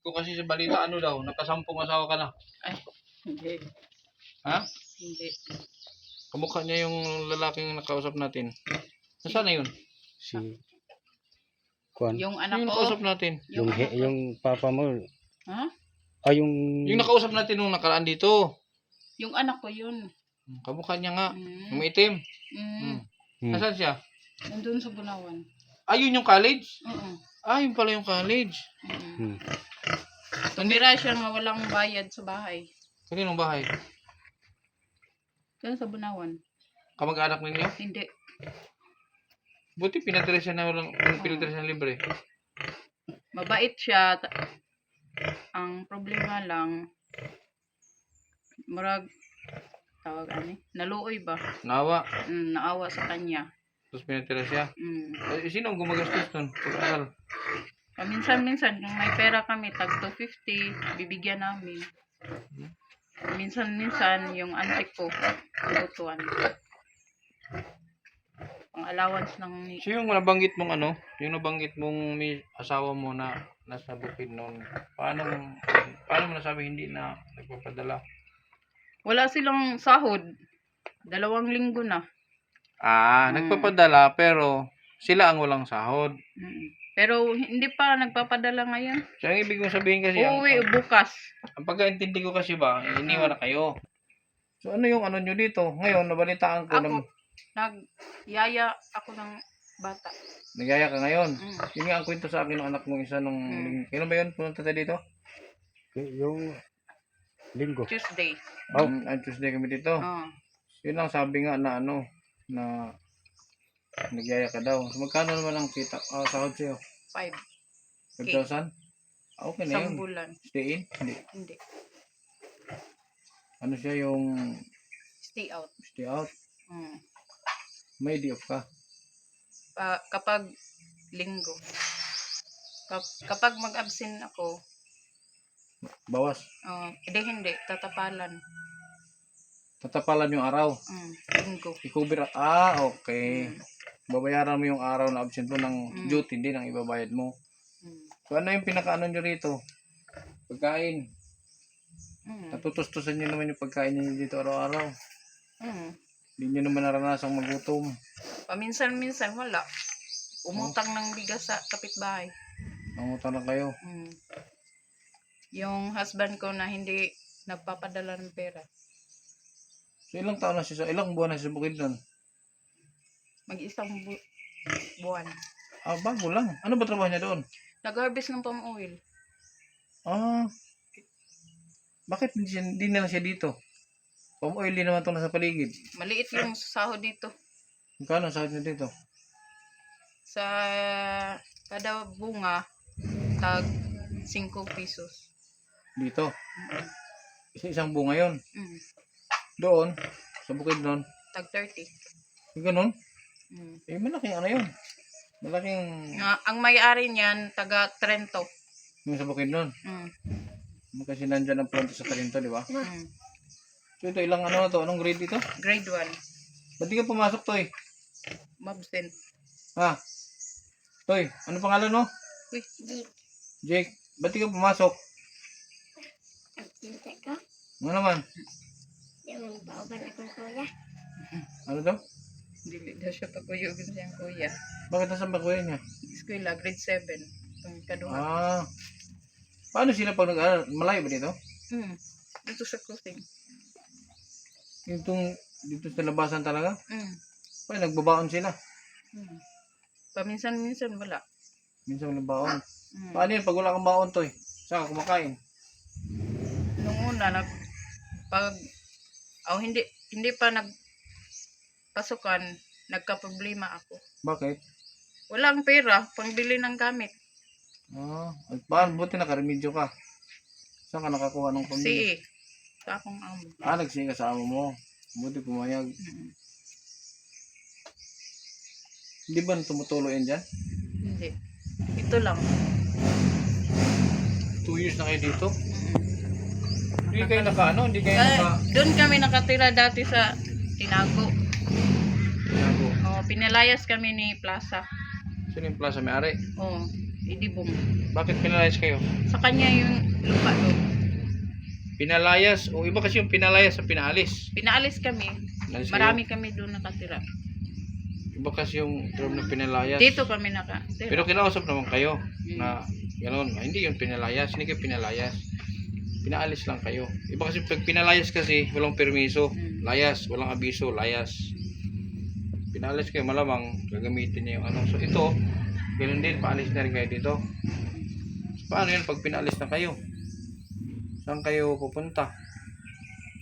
ko kasi sa balita, ano daw, nakasampung asawa ka na. Ay, hindi. Ha? Hindi. Kamukha niya yung lalaking nakausap natin. Nasaan na yun? Si Kwan. Yung anak Yung ko. nakausap natin. Yung, anak ko. yung papa mo. Ha? Yung nakausap natin nung nakaraan dito. Yung anak ko yun. Kamukha niya nga. Mm. Yung maitim. Mm. Nasaan siya? Nandun sa Bunawan. Ayun yung college? Oo. Yun pala yung college. Mm. Tumira siya nga walang bayad sa bahay. Kaninong bahay? Doon sa Bunawan. Kamag-anak ninyo? Hindi. Buti pinatira siya na walang pinatira siya na libre. Mabait siya. Ang problema lang, murag, tawag ani, naluoy ba? Nawa. Naawa sa kanya. Tapos pinatira siya. Sino ang gumagastos nun? Pag-asal. Paminsan-minsan, kung may pera kami, tag 250, bibigyan namin. Minsan-minsan, yung auntie ko, lutuan. Pang allowance ng... So yung nabanggit mong ano, yung nabanggit mong may asawa mo na nasa bukid noon, paano mo nasabi hindi na nagpapadala? Wala silang sahod. 2 linggo na. Nagpapadala pero sila ang walang sahod. Pero hindi pa nagpapadala ngayon. So ang ibig kong sabihin kasi, Uuwi bukas. ang pagkaintindi ko kasi ba, iniwan na kayo. So ano yung ano nyo dito? Ngayon, nabalitaan ko Ako, nagyaya ako ng bata. nagyaya ka ngayon. Mm. Yun nga ang kwento sa akin ng anak mong isa nung... Kailan ba yun? Punta tayo dito? Yung linggo. Tuesday. Tuesday kami dito. Yun lang sabi nga na ano, na nagyaya ka daw. So magkano naman ang kita, sahod sa'yo? 5. 5,000? Okay na Isang yun. bulan. Stay in? Hindi. Hindi. Ano siya yung Stay out. stay out? Mm. May day off ka? Kapag linggo. Kapag mag-absent ako, Bawas. hindi. Tatapalan. Tatapalan yung araw. Linggo. I-cover. Okay. Babayaran mo yung araw na absent mo ng duty, hindi ng ibabayad mo. So ano yung pinakaano nyo rito? Pagkain. Natutustusan nyo naman yung pagkain nyo dito araw-araw. Hindi nyo naman naranasang magutom. Paminsan-minsan wala. Umutang ng bigas sa kapitbahay. Nangutan lang kayo. Yung husband ko na hindi nagpapadala ng pera. So ilang taon na siya, ilang buwan na siya sa bukid doon? Mag-isang buwan. Bago lang. Ano ba trabaho niya doon? Nag-harvest ng palm oil. Bakit hindi na lang siya dito? Palm oil din naman ito nasa paligid. Maliit yung sahod dito. Magkano ang sahod niya dito? Sa kada bunga, tag 5 pesos. Dito. Isang bunga yun. Mm. Doon, sa bukid doon. Tag 30. Ganun. Mm. Malaking ano yun. Malaking Ang may-ari niyan, taga Trento. yung sa bukid doon. Kasi nandyan ang planto sa Tarinto, di ba? So ito, ilang ano na to? Anong grade dito? Grade 1. Ba't di ka pumasok, Toy? Mabsent. Toy, ano pangalan mo? Uy, Jake, ba't di ka pumasok? Ano naman? Ano daw? dili daw siya pagkuyugin siyang kuya. Bakit nasan ba kuya niya? Eskwela, grade 7. Ang kaduha. Paano sila pag nag-aaral? Malayo ba dito? Dito sa cruising. Dito sa labasan talaga? Paano nagbabaon sila? Paminsan-minsan wala. Minsan nagbaon. Paano yun? Pag wala kang baon, Toy? Saan ka kumakain? Nung una, hindi pa nagpasukan, nagka-problema ako. Bakit? Walang pera, pangbili ng gamit. Paano? Buti nakaremedyo ka. Saan ka nakakuha ng pambili? Sa akong amo. Nagsiga sa amo mo. Buti pumayag. Hindi ba tumutulo yan dyan? Hindi. Ito lang. 2 years na kayo dito? Hindi kayo hindi kayo Doon kami nakatira dati sa Tinago. Tinago. Pinalayas kami ni Plaza. Sino yung plaza may-ari? Idibong. Bakit pinalayas kayo? Sa kanya yung lupa doon. Pinalayas o iba kasi yung pinalayas sa pinaalis. Pinaalis kami. Pinalis kayo? Marami kami doon nakatira. Iba kasi yung term na pinalayas. Dito kami nakatira. Pero kinausap naman kayo Mm. na gano'n. Hindi yung pinalayas, hindi kayo pinalayas. Pinaalis lang kayo. Iba kasi pag pinalayas kasi walang permiso. Mm. Layas, walang abiso, layas. Pinaalis kayo, malamang gagamitin niya yung ano. So ito, ganoon din, paalis na rin kayo dito. So, paano yun pag pinaalis na kayo? Saan kayo pupunta?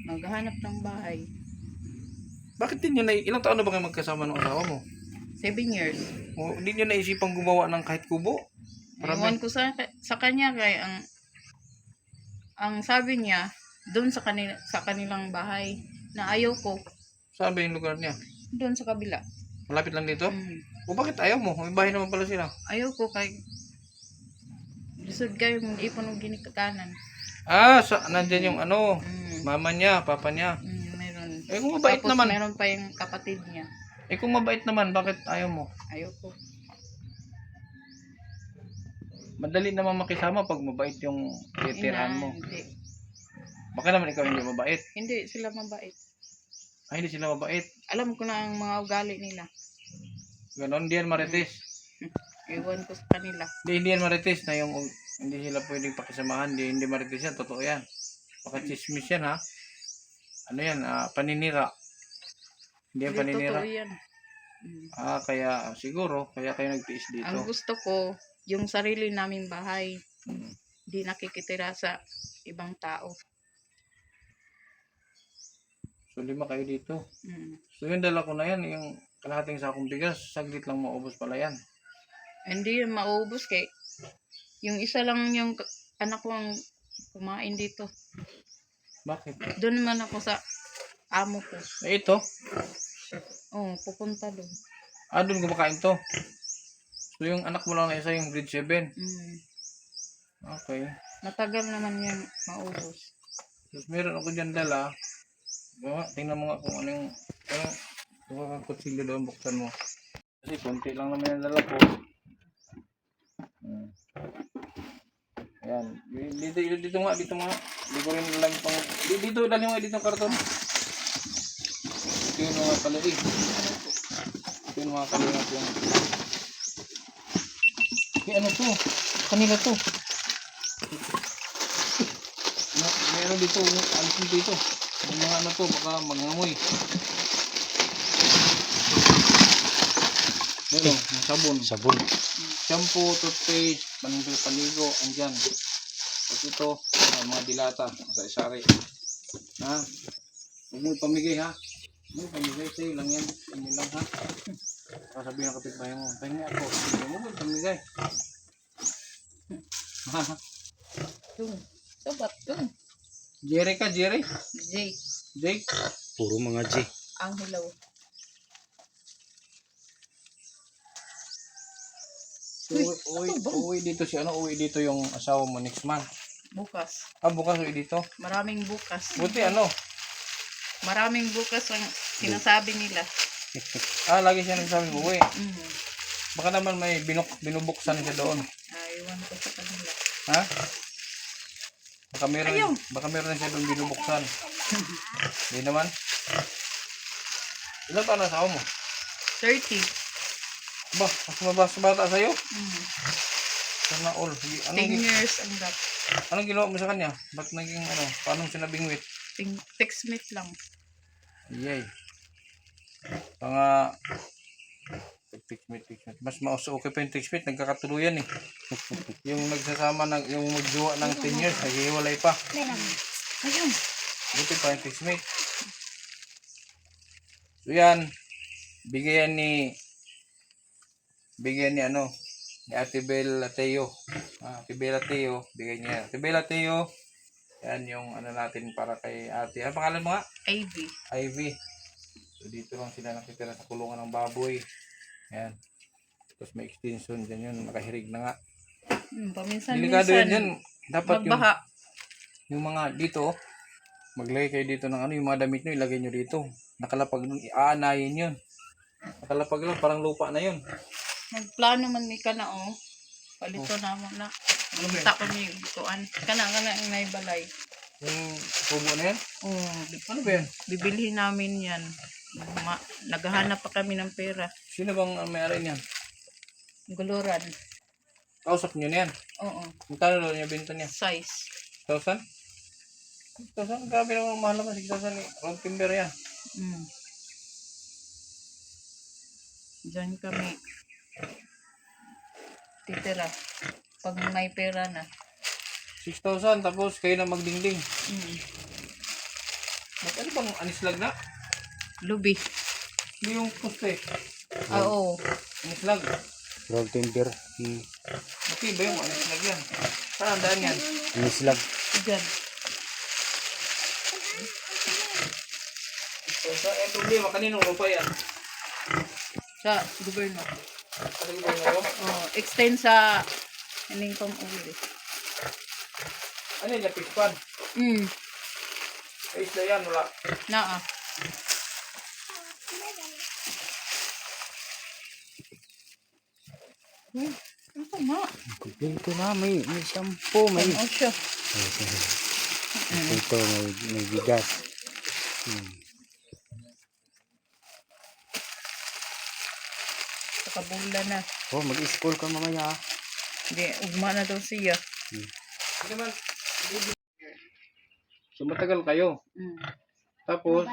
Maghanap ng bahay. Bakit din nyo na, ilang taon na ba kayo magkasama ng asawa mo? 7 years. O, hindi nyo naisipang gumawa ng kahit kubo? Ewan ko sa kanya kay ang sabi niya doon sa kanilang bahay na ayaw ko Saan ba yung lugar niya? doon sa kabila. Malapit lang dito? Mm. O bakit ayaw mo? May bahay naman pala sila. Ayaw ko kay lisod kayo hindi pa nung ginikakanan. Ah, nandyan yung ano, Mm. mama niya, papa niya. Meron. Eh kung mabait Tapos naman. meron pa yung kapatid niya. Eh kung mabait naman, bakit ayaw mo? Ayaw ko. Madali naman makisama pag mabait yung titirahan mo. Hindi. Baka naman ikaw hindi mabait. Hindi sila mabait. Ay, hindi sila mabait. Alam ko na ang mga ugali nila. Ganon, hindi yan marites. Ewan ko sa kanila. Hindi yan marites na yung hindi sila pwedeng pakisamahan. Hindi marites yan, totoo yan. Baka chismis yan ha. Ano yan, paninira. Hindi yan Hindi paninira. totoo yan. Mm. Kaya siguro, kaya kayo nagtiis dito. Ang gusto ko, yung sarili naming bahay. Hmm. Hindi nakikitira sa ibang tao. So, 5 kayo dito. Mm. So, yung dala ko na yan, yung kalahating sakong bigas, saglit lang maubos pala yan. Hindi yun maubos kay yung isa lang yung anak ko ang kumain dito. Bakit? Doon naman ako sa amo ko. Eh, ito. Oh, pupunta doon. Doon kumakain to. So, yung anak mo lang na isa, yung grade 7. Mm. Okay. Matagal naman yan maubos. Tapos, meron ako dyan dala. Tingnan mo nga kung ano yung, kung ang kutsilyo doon, buksan mo. Kasi, konti lang naman yung dala ko. Ayan. Dito nga. Hindi ko rin alam pang, dito, dali mo dito karton. Ito yung mga pala eh. Ito yung mga kalingap yung. Ano to? Kanila to. Meron dito, alisin dito. Yung mga ano to, baka magngamoy. Meron, sabon. Sabon. Shampoo, toothpaste, panigo, andyan. At ito, mga dilata, sa isari. Ha? Huwag mo ipamigay ha. Huwag mo ipamigay, sa'yo lang yan. Inyo lang ha. Sasabihin ang kapitbahay mo, pahingi ako. Huwag mo ipamigay. Doon. Sobat doon. Jerry ka, Jerry? Jake. Jake? Puro mga G. Ang hilaw. So, uwi dito si uwi dito yung asawa mo next month. Bukas. Bukas uwi dito. Maraming bukas. Buti Maraming bukas ang sinasabi nila. lagi siya nagsabi uwi. Mm. Baka naman may binubuksan siya doon. Ewan ko sa kanila. Ha? Baka meron na siya doon binubuksan. Hindi naman. Ilan taon na asawa mo? 30. Mas bata sa'yo? Mm. Sana all. 10 years ang gap. Anong ginawa mo sa kanya? Ba't naging paano siya nabingwit? Text mate lang. Yay. Text mate. Mas okay pa yung text mate. Nagkakatuluyan eh. Yung nagsasama, yung magjowa ng 10 years, naghihiwalay pa. Ayun. Buti pa yung text mate. So yan. Bigyan ni Ate Bel Ateo. Ate Bel Ateo, bigyan niya. Ate Bel Ateo, yan yung natin para kay ate. Ano pangalan mo nga? Ivy. Ivy. So dito lang sila nakitira sa kulungan ng baboy. Yan. Tapos may extension dyan yun. Nakahirig na nga. Delikado Paminsan-minsan. yan. Dapat Magbaha. yung mga dito, maglagay kayo dito ng yung mga damit nyo, ilagay nyo dito. Nakalapag nun, aanayin yun. Nakalapag lang, parang lupa na yun. Nagplano man ni ka na Palito na mo na. Ano ba yun? Tako ni kuan. Kana ang naibalay. Yung kubo na yan? Oh, Ano ba yan? bibilhin namin yan. Naghahanap pa kami ng pera. Sino bang may-ari niyan? Guluran. Kausap niyo na yan? Oo. Magkano daw niya benta niya? Size. 1,000? 1,000? Grabe naman mahal naman. 6,000 eh. Round timber yan. Mm. Diyan kami titira. Pag may pera na. 6,000 tapos kayo na magdingding. Mm. Ba't ano bang anislag na? Lubi. Hindi yung poste. Oo. Anislag. Roll timber. Okay ba yung anislag yan? Saan ang daan yan? Mislag. Diyan. So, sa problema, kaninong lupa yan? Sa gobyerno. Ano ba yung Oh, extend sa ining pang-uli. Ano yung napispan? Mm. Ay, isla yan, wala. Naa. Ano nga? Dito na, may shampoo, may... Ano siya? Ito, may bigas. Nakabula na. Oh, mag-school ka mamaya. Hindi, ugma na daw siya. Hindi naman. So, matagal kayo. Mm. Tapos,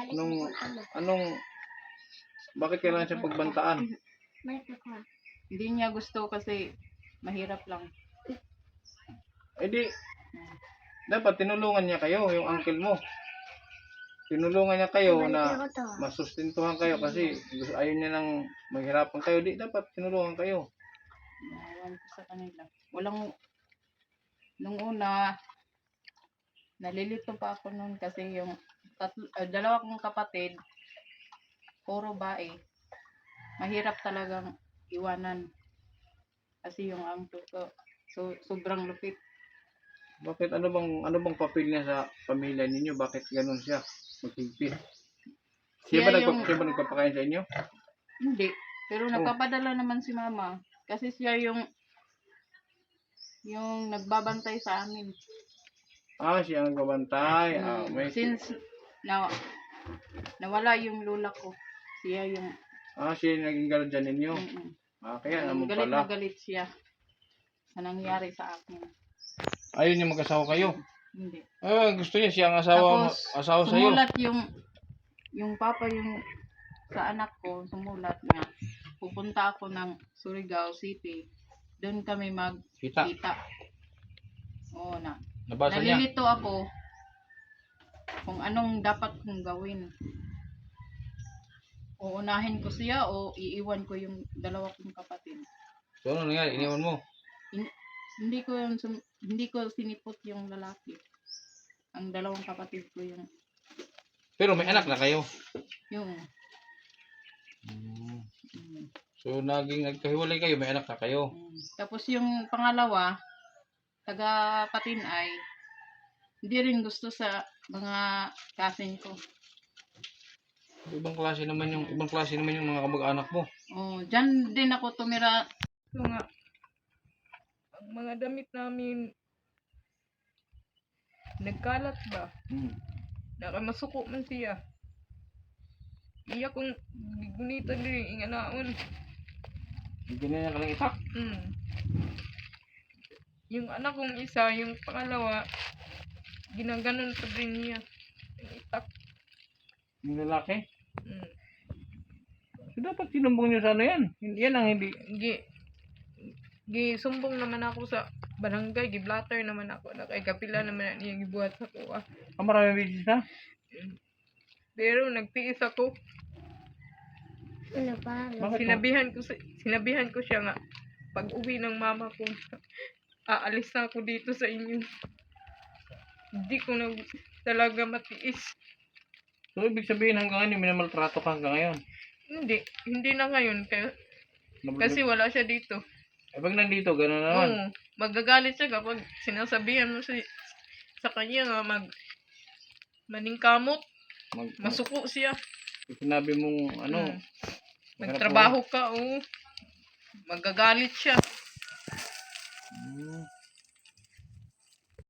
bakit kailangan siya pagbantaan? Hindi niya gusto kasi mahirap lang. Eh di, dapat tinulungan niya kayo, yung uncle mo. Tinulungan niya kayo na masustentuhan kayo kasi ayaw niya nang mahirapan kayo. Di, dapat tinulungan kayo. Nawan ko sa kanila. Nung una, nalilito pa ako nun kasi yung dalawa kong kapatid, puro bae. Mahirap talagang iwanan. Kasi yung uncle ko, sobrang lupit. Bakit ano bang papel niya sa pamilya ninyo? Bakit ganun siya? Magpipit. Siya ba nagpapakain sa inyo? Hindi. Pero nagpapadala naman si mama. Kasi siya yung nagbabantay sa amin. Ah, siya ang nagbabantay. Ah, may Since nawala yung lola ko, siya yung siya yung naging guardian ninyo. Ah, kaya naman galit pala. na galit siya sa nangyari sa akin. Ayun yung mag-asawa kayo. Hindi. Gusto niya siya ang asawa sa iyo. Sumulat yung papa yung sa anak ko, sumulat na pupunta ako ng Surigao City. Doon kami Kita. magkita. Oo na. Nabasa niya. Nalilito ako kung anong dapat kong gawin. Uunahin ko siya o iiwan ko yung dalawa kong kapatid. So ano nangyari? Iniwan mo? Hindi ko sinipot yung lalaki. Ang dalawang kapatid ko yung Pero may anak na kayo. yung So nagkahiwalay kayo, may anak na kayo. Tapos yung pangalawa, taga Patinay, hindi rin gusto sa mga cousin ko. Ibang klase naman yung mga kamag-anak mo. Oh, diyan din ako tumira. Ang mga damit namin nagkalat ba? Nakamasuko man siya. Iya kong gunitan din inganaon. Hindi na niya kalang itak. Yung anak kong isa, yung pangalawa, ginaganon pa din niya. Yung itak. Yung lalaki. So dapat sinumbong niyo sana yan. Yan ang hindi. Gisumbong naman ako sa barangay, giblatter naman ako na kay kapila naman niya gibuhat sa kuha. Maraming bisis na. Pero nagtiis ako. Bakit? Sinabihan ko siya nga pag uwi ng mama ko, aalis na ako dito sa inyo. Hindi ko na talaga matiis. So ibig sabihin hanggang ngayon minamaltrato ka hanggang ngayon. Hindi na ngayon kasi wala siya dito. Pag nandito, gano'n naman. Oo, magagalit siya kapag sinasabihan mo sa kanya nga maningkamot, masuko siya. Sinabi mong ano, Magtrabaho ka, magagalit siya.